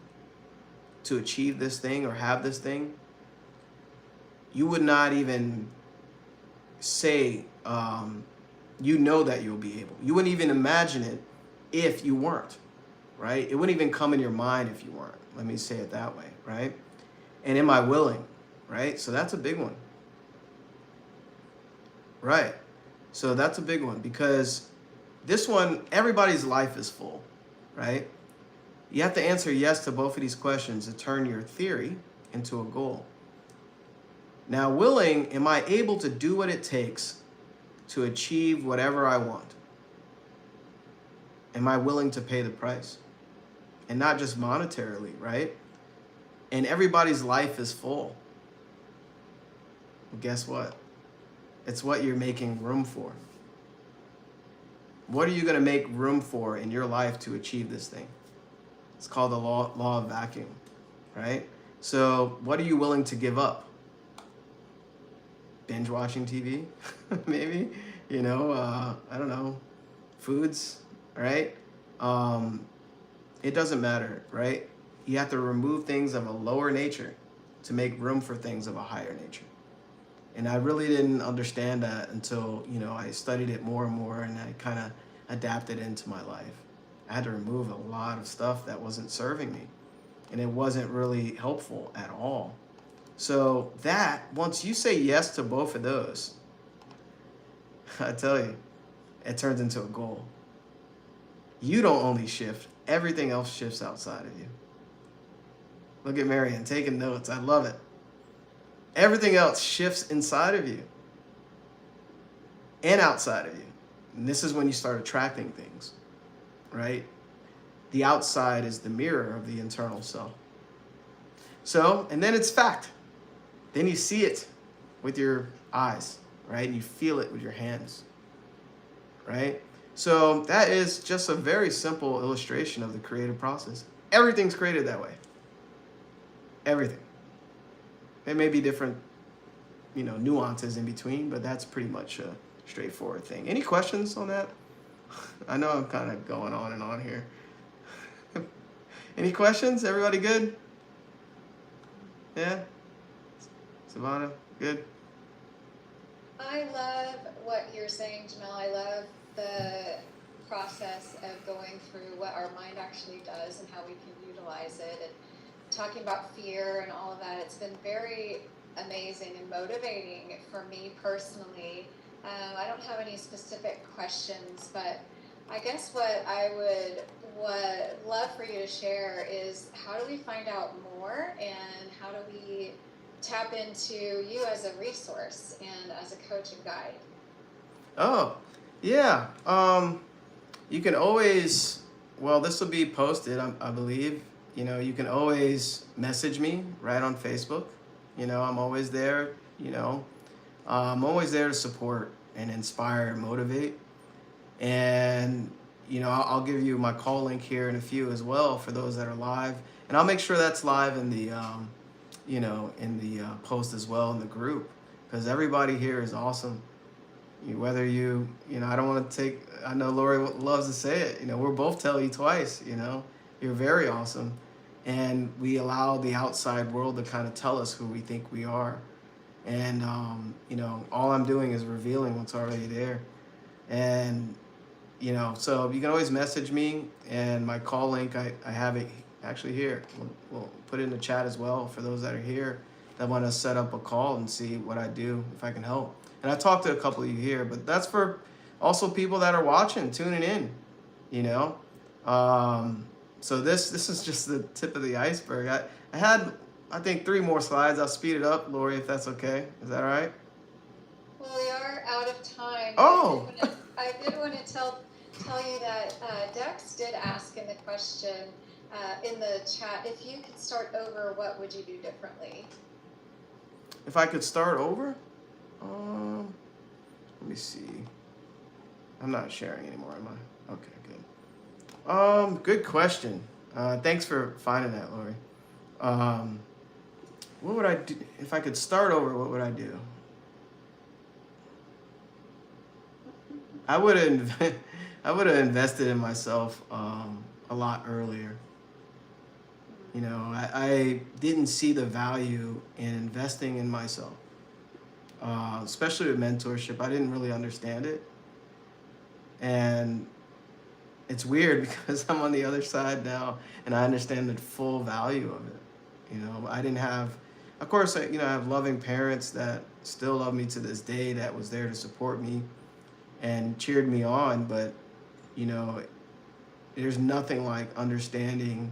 to achieve this thing or have this thing, you would not even say, that you'll be able. You wouldn't even imagine it if you weren't, right? It wouldn't even come in your mind if you weren't. Let me say it that way, right? And am I willing, right? So that's a big one. Right. So that's a big one, because this one, everybody's life is full, right? You have to answer yes to both of these questions to turn your theory into a goal. Now, willing, am I able to do what it takes to achieve whatever I want? Am I willing to pay the price? And not just monetarily, right? And everybody's life is full. Well, guess what? It's what you're making room for. What are you going to make room for in your life to achieve this thing? It's called the law of vacuum, right? So what are you willing to give up? Binge watching TV, maybe, I don't know, foods, right? It doesn't matter, right? You have to remove things of a lower nature to make room for things of a higher nature. And I really didn't understand that until, I studied it more and more, and I kind of adapted into my life. I had to remove a lot of stuff that wasn't serving me, and it wasn't really helpful at all. So that, once you say yes to both of those, I tell you, it turns into a goal. You don't only shift, everything else shifts outside of you. Look at Marion taking notes. I love it. Everything else shifts inside of you and outside of you. And this is when you start attracting things, right? The outside is the mirror of the internal self. So, and then it's fact. Then you see it with your eyes, right? And you feel it with your hands, right? So that is just a very simple illustration of the creative process. Everything's created that way. Everything. There may be different, nuances in between, but that's pretty much a straightforward thing. Any questions on that? I know I'm kind of going on and on here. Any questions? Everybody good? Yeah? Savannah, good? I love what you're saying, Jamel. I love the process of going through what our mind actually does and how we can utilize it. And talking about fear and all of that, it's been very amazing and motivating for me personally. I don't have any specific questions, but I guess what I would love for you to share is, how do we find out more, and how do we tap into you as a resource and as a coach and guide? Oh, yeah. You can always, this will be posted, I believe. You can always message me right on Facebook. I'm always there, I'm always there to support and inspire and motivate. And, I'll give you my call link here in a few as well for those that are live. And I'll make sure that's live in the, post as well in the group, because everybody here is awesome. Whether I don't want to I know Lori loves to say it, we'll both tell you twice, you're very awesome. and we allow the outside world to kind of tell us who we think we are. And you know, all I'm doing is revealing what's already there. And you know, so you can always message me, and my call link, I have it actually here. We'll put it in the chat as well for those that are here that want to set up a call and see what I do, if I can help. And I talked to a couple of you here, but that's for also people that are watching, tuning in, you know. So this is just the tip of the iceberg. I had, I think, 3 more slides. I'll speed it up, Lori, if that's okay. Is that all right? Well, we are out of time. Oh. I did want to tell you that Dex did ask in the question in the chat, if you could start over, what would you do differently? If I could start over? Let me see. I'm not sharing anymore, am I? Okay, good. Good question. Thanks for finding that, Lori. What would I do if I could start over? What would I do? I would have invested in myself a lot earlier. You know, I didn't see the value in investing in myself, especially with mentorship. I didn't really understand it, and it's weird because I'm on the other side now, and I understand the full value of it. You know, I didn't have, of course, I have loving parents that still love me to this day, that was there to support me and cheered me on, but you know, there's nothing like understanding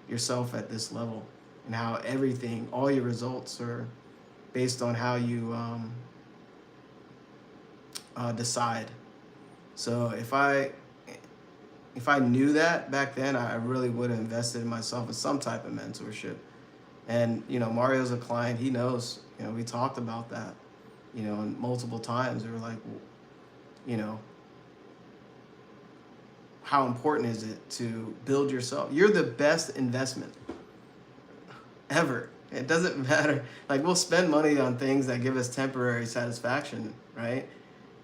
yourself at this level and how everything, all your results are based on how you decide. So if I knew that back then, I really would have invested in myself in some type of mentorship. And you know, Mario's a client, he knows, you know, we talked about that, you know, and multiple times. We were like, you know, how important is it to build yourself? You're the best investment ever. It doesn't matter. Like, we'll spend money on things that give us temporary satisfaction, right?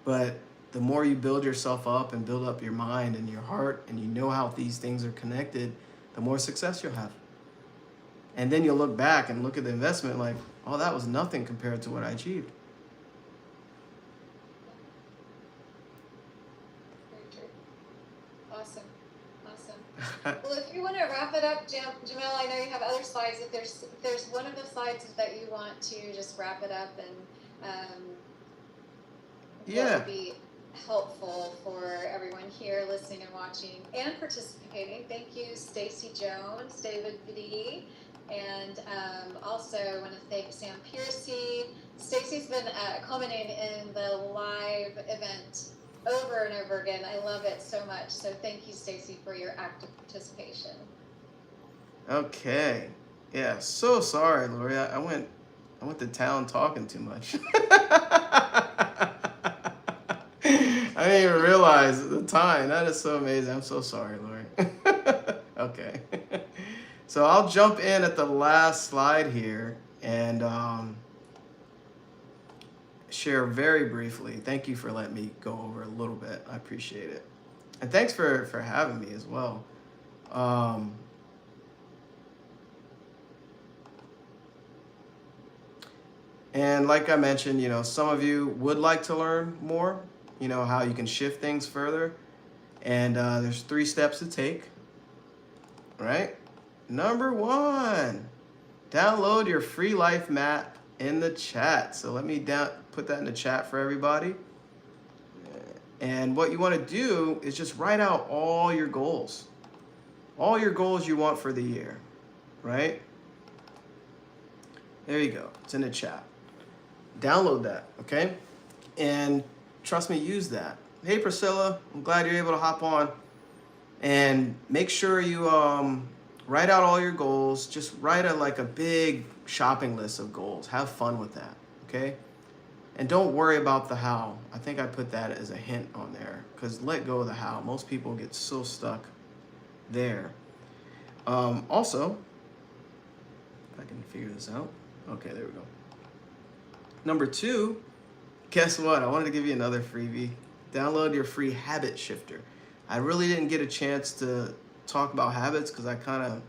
But the more you build yourself up and build up your mind and your heart, and you know how these things are connected, the more success you'll have. And then you'll look back and look at the investment like, oh, that was nothing compared to what I achieved. Very true. Awesome. Well, if you want to wrap it up, Jamel, I know you have other slides. If there's one of the slides that you want to just wrap it up, and what would be helpful for everyone here listening and watching and participating. Thank you, Stacy Jones, David V, and also I want to thank Sam Piercy. Stacy's been culminating in the live event over and over again. I love it so much. So thank you, Stacy, for your active participation. Okay. Yeah, so sorry, Lori. I went to town talking too much. I didn't even realize the time. That is so amazing. I'm so sorry, Lori. Okay. So I'll jump in at the last slide here and share very briefly. Thank you for letting me go over a little bit. I appreciate it. And thanks for having me as well. And like I mentioned, you know, some of you would like to learn more, you know, how you can shift things further. And there's 3 steps to take, right? Number 1, download your free life map in the chat. So let me put that in the chat for everybody. And what you want to do is just write out all your goals you want for the year, right? There you go. It's in the chat. Download that, okay? And trust me, use that. Hey, Priscilla, I'm glad you're able to hop on. And make sure you write out all your goals. Just write a big shopping list of goals. Have fun with that, okay? And don't worry about the how. I think I put that as a hint on there, because let go of the how. Most people get so stuck there. Also, if I can figure this out. Okay, there we go. Number 2, guess what? I wanted to give you another freebie. Download your free habit shifter. I really didn't get a chance to talk about habits because I kind of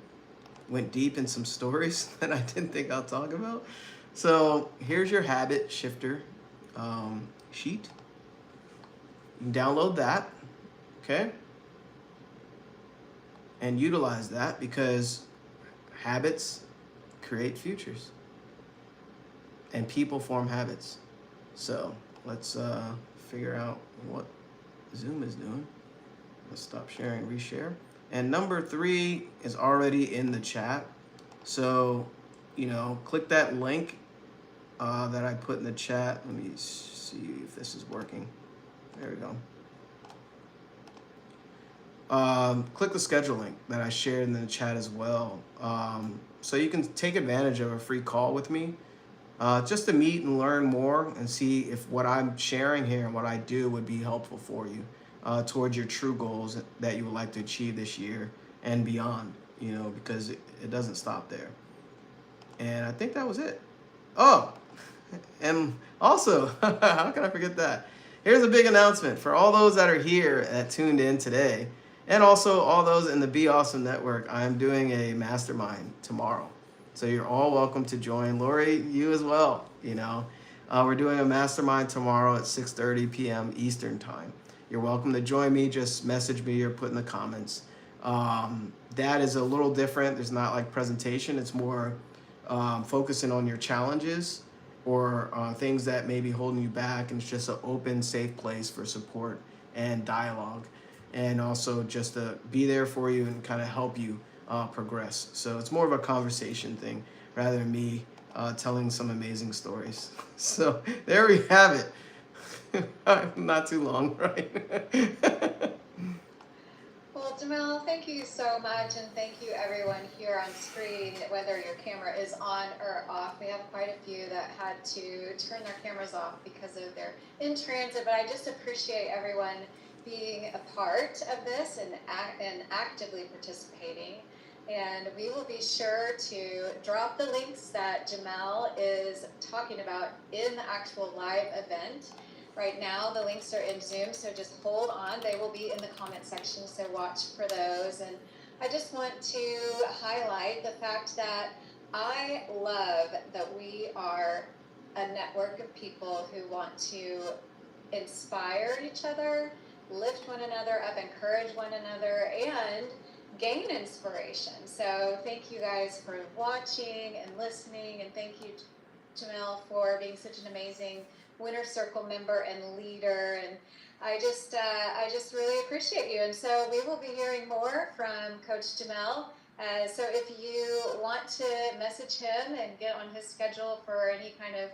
went deep in some stories that I didn't think I'll talk about. So here's your habit shifter sheet. You can download that, okay? And utilize that because habits create futures and people form habits. So let's figure out what Zoom is doing. Let's stop sharing, reshare. And number 3 is already in the chat. So, click that link that I put in the chat. Let me see if this is working. There we go. Click the schedule link that I shared in the chat as well. So you can take advantage of a free call with me just to meet and learn more and see if what I'm sharing here and what I do would be helpful for you towards your true goals that you would like to achieve this year and beyond, because it doesn't stop there. And I think that was it. Oh, and also, how can I forget that? Here's a big announcement for all those that are here that tuned in today, and also all those in the Be Awesome Network. I'm doing a mastermind tomorrow. So you're all welcome to join. Lori, you as well. We're doing a mastermind tomorrow at 6:30 p.m. Eastern time. You're welcome to join me. Just message me or put in the comments. That is a little different. There's not like presentation. It's more focusing on your challenges or things that may be holding you back. And it's just an open, safe place for support and dialogue. And also just to be there for you and kind of help you progress. So it's more of a conversation thing rather than me telling some amazing stories. So there we have it. Not too long, right? Well, Jamel, thank you so much, and thank you everyone here on screen, whether your camera is on or off. We have quite a few that had to turn their cameras off because of their in transit, but I just appreciate everyone being a part of this and actively participating. And we will be sure to drop the links that Jamel is talking about in the actual live event. Right now, the links are in Zoom, so just hold on. They will be in the comment section, so watch for those. And I just want to highlight the fact that I love that we are a network of people who want to inspire each other, lift one another up, encourage one another, and gain inspiration. So thank you guys for watching and listening, and thank you, Jamel, for being such an amazing Winner Circle member and leader. And I just really appreciate you. And so we will be hearing more from Coach Jamel. So if you want to message him and get on his schedule for any kind of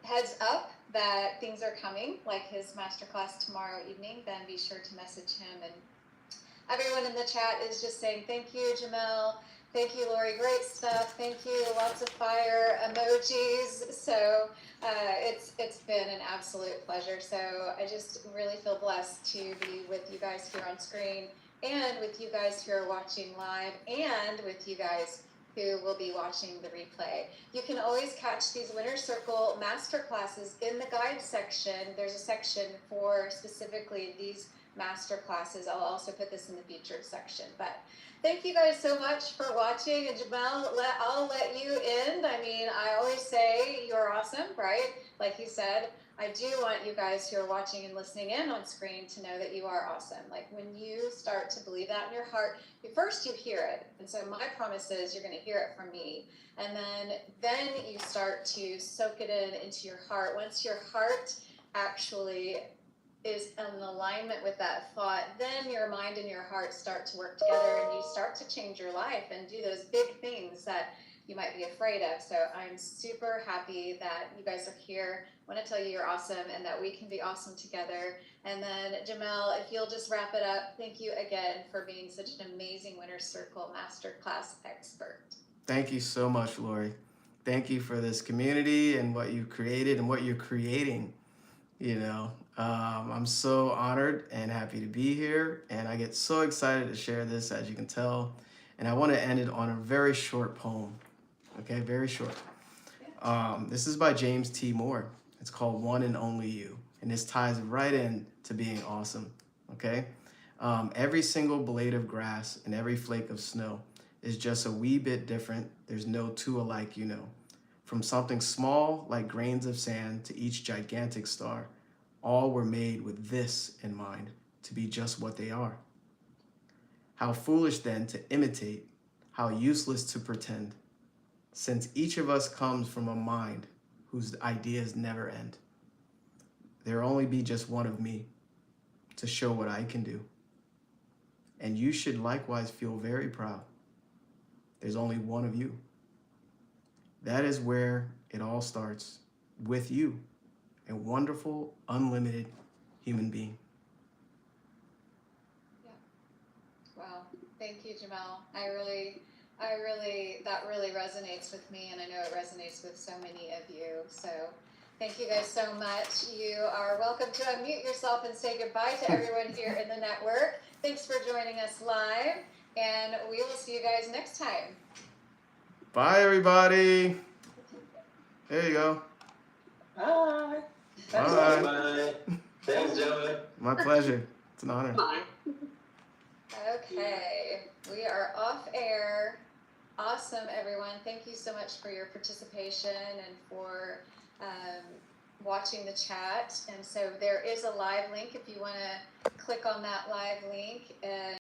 heads up that things are coming, like his masterclass tomorrow evening, then be sure to message him. And everyone in the chat is just saying, thank you, Jamel. Thank you, Lori. Great stuff. Thank you. Lots of fire emojis. So it's been an absolute pleasure. So I just really feel blessed to be with you guys here on screen, and with you guys who are watching live, and with you guys who will be watching the replay. You can always catch these Winner Circle masterclasses in the guide section. There's a section for specifically these masterclasses. I'll also put this in the featured section. But thank you guys so much for watching. And Jamel, I'll let you end. I mean, I always say you're awesome, right? Like you said, I do want you guys who are watching and listening in on screen to know that you are awesome. Like when you start to believe that in your heart, first you hear it. And so my promise is you're going to hear it from me. And then you start to soak it into your heart. Once your heart actually is in alignment with that thought, then your mind and your heart start to work together, and you start to change your life and do those big things that you might be afraid of. So I'm super happy that you guys are here. I want to tell you you're awesome and that we can be awesome together. And then Jamel, if you'll just wrap it up, thank you again for being such an amazing Winner Circle Masterclass expert. Thank you so much, Lori. Thank you for this community and what you've created and what you're creating. I'm so honored and happy to be here, and I get so excited to share this, as you can tell. And I want to end it on a very short poem. Okay, very short. This is by James T. Moore. It's called One and Only You, and this ties right in to being awesome. Okay, every single blade of grass and every flake of snow is just a wee bit different. There's no two alike, you know. From something small like grains of sand to each gigantic star, all were made with this in mind, to be just what they are. How foolish then to imitate, how useless to pretend, since each of us comes from a mind whose ideas never end. There'll only be just one of me to show what I can do. And you should likewise feel very proud. There's only one of you. That is where it all starts, with you, a wonderful, unlimited human being. Wow, thank you, Jamel. That really resonates with me, and I know it resonates with so many of you. So thank you guys so much. You are welcome to unmute yourself and say goodbye to everyone here in the network. Thanks for joining us live, and we will see you guys next time. Bye, everybody. There you go. Bye. Bye. Bye. Thanks, Jamel. My pleasure. It's an honor. Bye. Okay, we are off air. Awesome, everyone. Thank you so much for your participation and for watching the chat. And so there is a live link if you want to click on that live link. And